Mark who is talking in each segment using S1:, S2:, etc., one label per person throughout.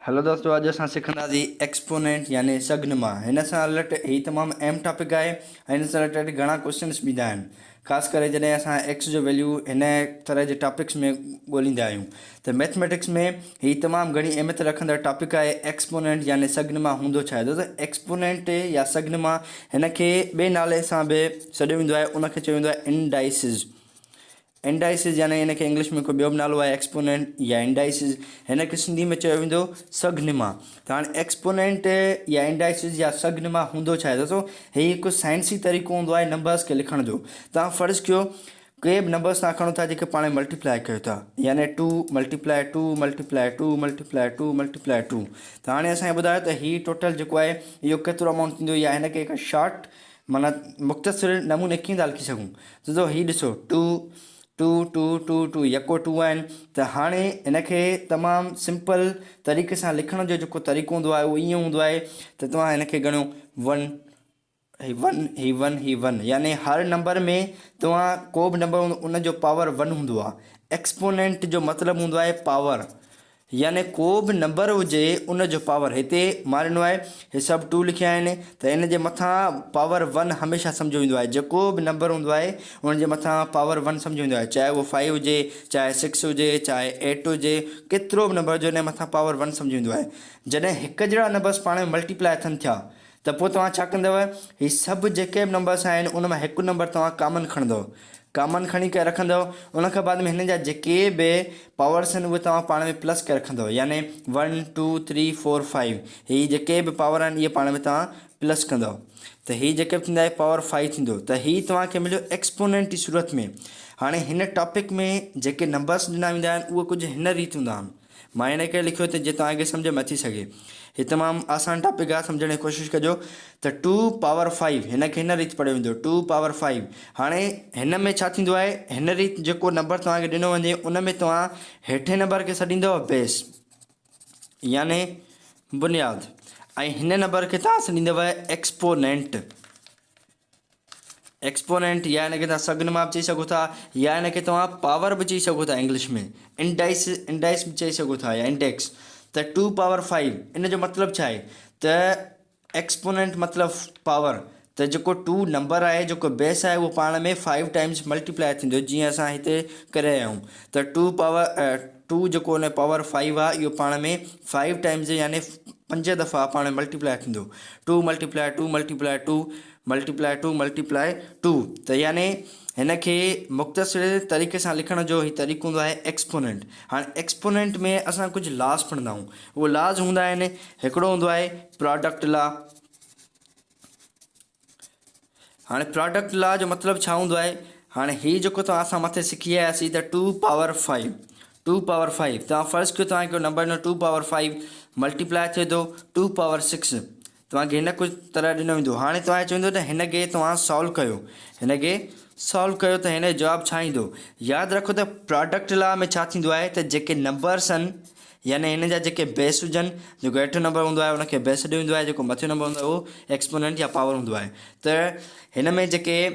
S1: Hello दोस्तों, अॼु असां सिखंदासीं एक्सपोनेंट यानी सगनमा। हिन सां रिलेटेड ही तमामु अहम टॉपिक आहे। हिन सां रिलेटेड घणा क्वेश्चन्स बि ईंदा आहिनि, ख़ासि करे जॾहिं असां एक्स जो वैल्यू हिन तरह जे टॉपिक्स में ॻोल्हींदा आहियूं। त मैथमेटिक्स में ही तमामु घणी अहमियत रखंदड़ टॉपिक आहे एक्सपोनेंट यानी सगनमा हूंदो छा आहे। दोस्तों, एक्सपोनेंट या सगनमा हिन खे ॿिए नाले सां बि सॾियो वेंदो आहे, उनखे चयो वेंदो आहे इंडाइसिस। इंडाइसिस यानी हिन खे इंग्लिश में कोई ॿियो बि नालो आहे एक्सपोनेंट या इंडाइसिस। हिन खे सिंधी में चयो वेंदो सगनमा। त हाणे एक्सपोनेंट या इंडाइसिस या सगनमा हूंदो छा आहे दोस्तों, हीउ हिकु साइंसी तरीक़ो हूंदो आहे नंबर्स खे लिखण जो। तव्हां फ़र्ज़ु कयो के बि नंबर्स तव्हां खणो था जेके पाण मल्टीप्लाए कयो था, यानी 2 मल्टीप्लाए 2 मल्टीप्लाए 2 मल्टीप्लाए 2 मल्टीप्लाए 2। त हाणे असांखे ॿुधायो त हीउ टोटल जेको आहे इहो केतिरो अमाउंट थींदो, या हिन खे हिकु शॉर्ट माना मुख़्तसिर नमूने कीअं था लिखी सघूं। दोस्तों, हीउ ॾिसो 2 2 2 2 2 यको 2 आहिनि। त हाणे हिन खे तमामु सिंपल तरीक़े सां लिखण जो जेको तरीक़ो हूंदो आहे उहो ईअं हूंदो आहे त तव्हां हिन खे ॻणो 1 ही 1 यानी हर नंबर में तव्हां को बि नंबर हूंदो उन जो पावर 1 हूंदो आहे। एक्सपोनेंट जो मतिलबु हूंदो आहे पावर, यानी को बि नंबर हुजे उन जो पावर। हिते मां ॾिनो आहे हे सभु 2 लिखिया आहिनि, त इन जे मथां पावर 1 हमेशह सम्झो वेंदो आहे। जेको बि नंबर हूंदो आहे उन जे मथां पावर 1 सम्झो वेंदो आहे, चाहे उहो 5 हुजे, चाहे 6 हुजे, चाहे 8 हुजे, केतिरो बि नंबर हुजे उन जे मथां पावर 1 सम्झो वेंदो आहे। जॾहिं हिकु जहिड़ा नंबर्स पाण में मल्टीप्लाए थियनि थिया त पोइ तव्हां छा कंदव, हीअ सभु जेके बि नंबर्स आहिनि उन मां हिकु नंबर तव्हां कॉमन खणंदव, कॉमन खणी करे रखंदव। उन खां बाद में हिन जा जेके बि पावर्स आहिनि उहे तव्हां पाण में प्लस करे रखंदव, यानी 1 2 3 4 5 हीअ जेके बि पावर आहिनि इहे पाण में तव्हां प्लस कंदव। त हीअ जेके बि थींदा आहे पावर 5 थींदो। त हीअ तव्हांखे मिलियो एक्सपोनेंट जी सूरत में। हाणे हिन टॉपिक में जेके नंबर्स ॾिना वेंदा आहिनि उहे कुझु हिन रीति हूंदा आहिनि। मां हिन करे लिखियो त जीअं तव्हांखे सम्झ में अची सघे। हीअ तमामु आसान टॉपिक आहे, सम्झण जी कोशिशि कजो। त 2 पावर 5 हिन खे हिन रीति पढ़ियो वेंदो 2 पावर 5। हाणे हिन में छा थींदो आहे, हिन रीति जेको नंबर तव्हांखे ॾिनो वञे उन में तव्हां हेठे नंबर खे छॾींदव बेस यानी बुनियाद, ऐं हिन नंबर खे तव्हां छॾींदव एक्सपोनेंट। एक्सपोनेंट या हिन खे तव्हां सगनमा बि चई सघो था, या हिन खे तव्हां पावर बि चई सघो था इंग्लिश में, इंडाइस बि चई सघो था, या इंडेक्स। त 2 पावर 5 इन जो मतिलबु छा आहे त एक्सपोनेंट मतिलबु पावर। त जेको 2 नंबर आहे, जेको बेस आहे, उहो पाण में 5 टाइम्स मल्टीप्लाए थींदो, जीअं असां हिते करे रहिया आहियूं। त 2 जेको हुन पावर 5 आहे इहो पाण में 5 टाइम्स यानी 5 दफ़ा पाण में मल्टीप्लाए थींदो। 2 मल्टीप्लाए 2 मल्टीप्लाए 2 मल्टीप्लाए 2 मल्टीप्लाए 2। त यानी हिन खे मुख़्तसिर तरीक़े सां लिखण जो ही तरीक़ो हूंदो आहे एक्सपोनेंट। हाणे एक्सपोनेंट में असां कुझु लॉस पढ़ंदा आहियूं। उहे लॉस हूंदा आहिनि, हिकिड़ो हूंदो आहे प्रोडक्ट लॉ। हाणे प्रोडक्ट लॉ जो मतिलबु छा हूंदो आहे, हाणे हीअ जेको तव्हां असां मथे सिखी आयासीं त 2 पावर 5 2 पावर 5 तव्हां फ़र्ज़ु कयो तव्हां हिकिड़ो नंबर ॾिनो 2 पावर 5 मल्टीप्लाए थिए थो 2 पावर 6। तव्हांखे हिन कुझु तरह ॾिनो वेंदो। हाणे तव्हां चवंदो त हिन खे तव्हां सॉल्व कयो, हिन खे सॉल्व कयो त हिन जो जवाबु छा ईंदो। यादि रखो त प्रोडक्ट लॉ में छा थींदो आहे त जेके नंबर्स आहिनि, यानी हिन जा जेके बेस हुजनि, जेको हेठि नंबर हूंदो आहे उनखे बेस ॾियो वेंदो आहे, जेको मथे नंबर हूंदो आहे उहो एक्सपोनेंट या पावर हूंदो आहे। त हिन में जेके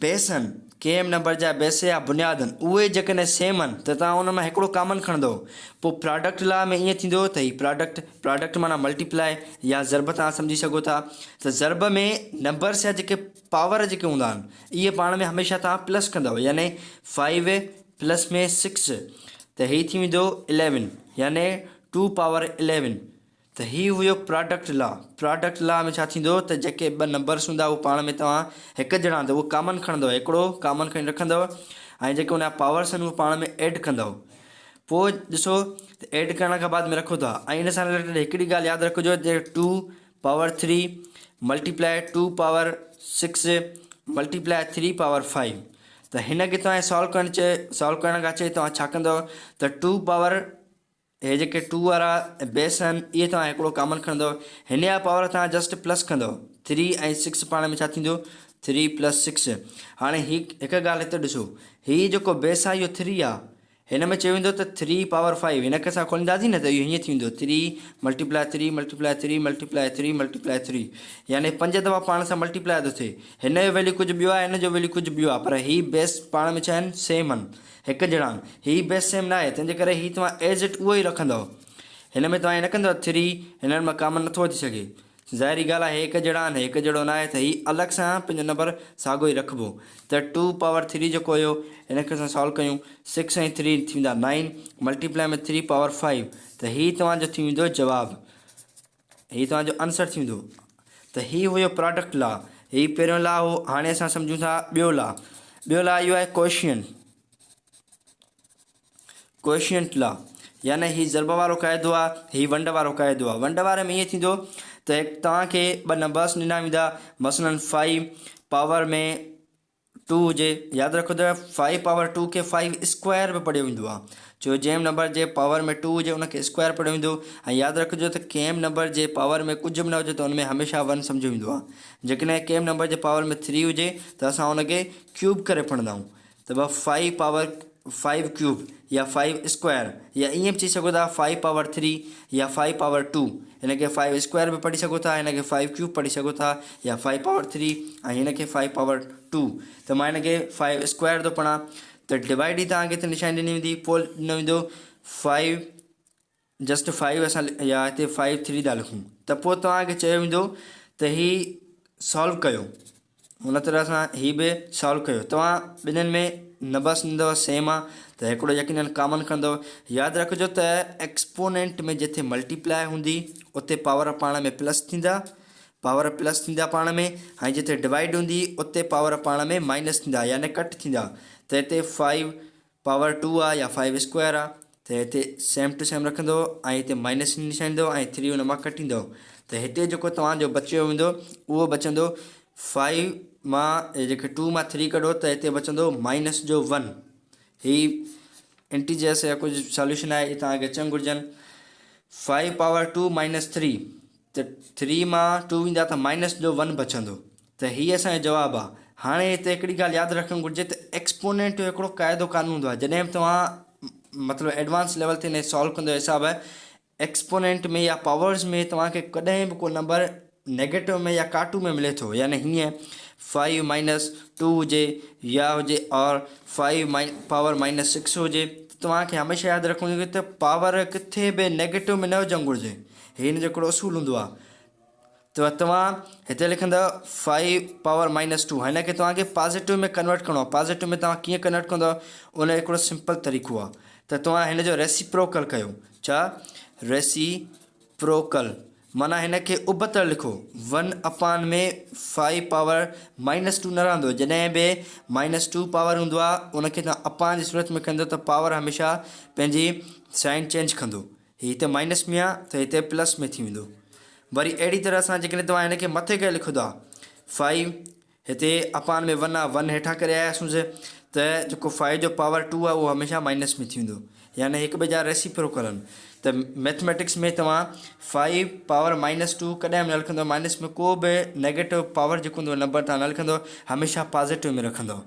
S1: बेस आहिनि, कंहिं बि नंबर जा बेस या बुनियाद आहिनि, उहे जेकॾहिं सेम आहिनि त तव्हां उन मां हिकिड़ो कॉमन खणंदव। पोइ प्रोडक्ट लॉ में ईअं थींदो त हीउ प्रोडक्ट माना मल्टीप्लाए या ज़रब तव्हां सम्झी सघो था। त ज़रब में नंबर्स या जेके पावर जेके हूंदा आहिनि इहे पाण में हमेशह तव्हां प्लस कंदव, यानी 5 प्लस में 6 त हीअ थी वेंदो 11 यानी 2 पावर 11। त हीउ हुयो प्रोडक्ट लॉ। प्रोडक्ट लॉ में छा थींदो त जेके ॿ नंबर्स हूंदा उहे पाण में तव्हां हिकु ॼणा त उहो कॉमन खणंदव, हिकिड़ो कॉमन खणी रखंदव, ऐं जेके हुन जा पावर्स आहिनि उहे पाण में एड कंदव। पोइ ॾिसो त एड करण खां बाद में रखो था, ऐं हिन सां रिलेटेड हिकिड़ी ॻाल्हि यादि रखिजो त 2 power 3 multiply 2 power 6 multiply 3 power 5। त हिन खे तव्हां सॉल्व करण खां अचे तव्हां छा कंदव त 2 पावर हे जेके 2 वारा बेस आहिनि इहे तव्हां हिकिड़ो कॉमन खणंदव, हिन जा पावर तव्हां जस्ट प्लस कंदव। 3 ऐं 6 पाण में छा थींदो 3 + 6। हाणे हिकु ॻाल्हि हिते ॾिसो, हीअ जेको बेस आहे इहो 3 आहे, हिन में चयो वेंदो त 3 पावर 5 हिन खे असां खोलींदासीं न त इहो हीअं थी वेंदो 3 मल्टीप्लाए 3 मल्टीप्लाए 3 मल्टीप्लाए 3 मल्टीप्लाए 3, यानी 5 दफ़ा पाण सां मल्टीप्लाए थो थिए। हिन जो वैल्यू कुझु ॿियो आहे, हिन जो वैल्यू कुझु ॿियो आहे, पर हीअ बेस पाण में छा आहिनि सेम आहिनि, हिकु जहिड़ा आहिनि। हीअ बेस सेम न आहे, तंहिंजे करे हीअ तव्हां एज़ इट उहो ई रखंदव। हिन में तव्हां हीअं न कंदव 3 हिननि मां कॉमन नथो अची सघे, ज़ाहिरी ॻाल्हि आहे हिकु जहिड़ा आहिनि, हिकु जहिड़ो न आहे, त हीउ अलॻि सां पंहिंजो नंबर साॻियो ई रखिबो। त 2 पावर 3 जेको हुयो हिनखे असां सॉल्व कयूं, 6 ऐं 3 थींदा 9, मल्टीप्लाई में 3 पावर 5, त हीउ तव्हांजो थी वेंदो जवाबु, हीउ तव्हांजो आंसर थी वेंदो। त हीउ हुयो प्रोडक्ट लॉ, हीउ पहिरियों लॉ हो। हाणे असां सम्झूं था ॿियो लॉ। ॿियो लॉ इहो आहे कोएशिएंट लॉ, यानी हीउ ज़रब वारो क़ाइदो आहे, हीउ वंड वारो क़ाइदो आहे। वंड वारे में ईअं थींदो त तव्हांखे ॿ नंबर्स ॾिना वेंदा, मसलन 5 पावर में 2 हुजे, यादि रखो त 5 पावर 2 खे 5 स्क्वायर में पढ़ियो वेंदो आहे, छो जंहिं नंबर जे पावर में 2 हुजे उनखे स्क्वायर पढ़ियो वेंदो। ऐं यादि रखिजो त कंहिं नंबर जे पावर में कुझु बि न हुजे त उनमें हमेशह 1 सम्झो वेंदो आहे। जेकॾहिं कंहिं नंबर जे पावर में 3 हुजे त असां उनखे क्यूब करे पढ़ंदा आहियूं, त 5 पावर 5 क्यूब या 5 स्क्वायर, या ईअं बि चई सघो था 5 पावर 3 या 5 पावर 2, हिनखे 5 स्क्वायर बि पढ़ी सघो था, हिनखे 5 क्यूब पढ़ी सघो था, या 5 पावर 3 ऐं हिनखे 5 पावर 2। त मां हिनखे 5 स्क्वायर थो पढ़ां, त डिवाइड ई तव्हांखे हिते निशानी ॾिनी वेंदी, पोइ ॾिनो वेंदो 5 जस्ट 5 असां या हिते 5 3 था लिखूं, त पोइ तव्हांखे चयो वेंदो त हीउ सॉल्व कयो, हुन तरह सां हीउ बि सॉल्व कयो। तव्हां ॿिन्हिनि में नंबर्स ॾींदव सेम आहे, त हिकिड़ो यकीनन कॉमन कंदव। यादि रखिजो त एक्सपोनेंट में जिथे मल्टीप्लाई हूंदी उते पावर पाण में प्लस थींदा, पावर प्लस थींदा पाण में, ऐं जिथे डिवाइड हूंदी उते पावर पाण में माइनस थींदा, यानी कट थींदा। त हिते 5 पावर 2 आहे या 5 स्क्वायर आहे, त हिते सेम टू सेम रखंदो ऐं हिते माइनस निशान ईंदो ऐं 3 हुन मां कटींदो, त हिते जेको तव्हांजो बचियो वेंदो उहो बचंदो 5 मां जेके 2 मां 3 कढो त हिते बचंदो माइनस जो 1। हीउ इंटीजर्स या कुझु सॉल्यूशन आहे, इहे तव्हांखे अचणु घुरिजनि। 5 पावर 2 माइनस 3, त 3 मां 2 ईंदा त माइनस जो 1 बचंदो, त हीअ असांजो जवाबु आहे। हाणे हिते हिकिड़ी ॻाल्हि यादि रखणु घुरिजे त एक्सपोनेंट जो हिकिड़ो क़ाइदो कान हूंदो आहे, जॾहिं बि तव्हां मतिलबु एडवांस लेवल ते हिन सॉल्व कंदो हिसाब एक्सपोनेंट में या पावर्स में तव्हांखे कॾहिं बि को नंबर नेगेटिव में या काटू में मिले थो, यानी हीअं 5 माइनस 2 हुजे या हुजे और 5 पावर माइनस 6 हुजे, तव्हांखे हमेशह यादि रखणु घुरिजे त पावर किथे बि नेगेटिव में न हुजणु घुरिजे, हिन जो हिकिड़ो असूल हूंदो आहे। त तव्हां हिते लिखंदव 5 पावर माइनस 2, हिनखे तव्हांखे पॉज़िटिव में कन्वर्ट करिणो आहे। पॉज़िटिव में तव्हां कीअं कन्वर्ट कंदव, उन जो हिकिड़ो सिंपल तरीक़ो आहे, त तव्हां हिन जो रेसिप्रोकल कयो। छा रेसिप्रोकल माना हिनखे उबतड़ लिखो, 1 में 5 पावर माइनस 2 न रहंदो, जॾहिं बि -2 पावर हूंदो आहे उनखे तव्हां अपान जी सूरत में कंदो त पावर हमेशह पंहिंजी साइन चेंज कंदो, हीअ हिते माइनस में आहे त हिते प्लस में थी वेंदो। वरी अहिड़ी तरह सां जेकॾहिं तव्हां हिनखे मथे करे लिखो था 5 हिते अपान में 1 आहे, 1 हेठां करे आयासीं, त जेको 5 जो पावर 2 आहे उहो हमेशह माइनस में थी वेंदो, यानी हिक ॿिए जा रेसिप्रोकल आहिनि। त मैथमेटिक्स में तव्हां 5 पावर -2 कॾहिं बि न लिखंदव, माइनस में को बि नेगेटिव पावर जेको हूंदो नंबर तव्हां न लिखंदव, हमेशह पॉज़िटिव में रखंदव।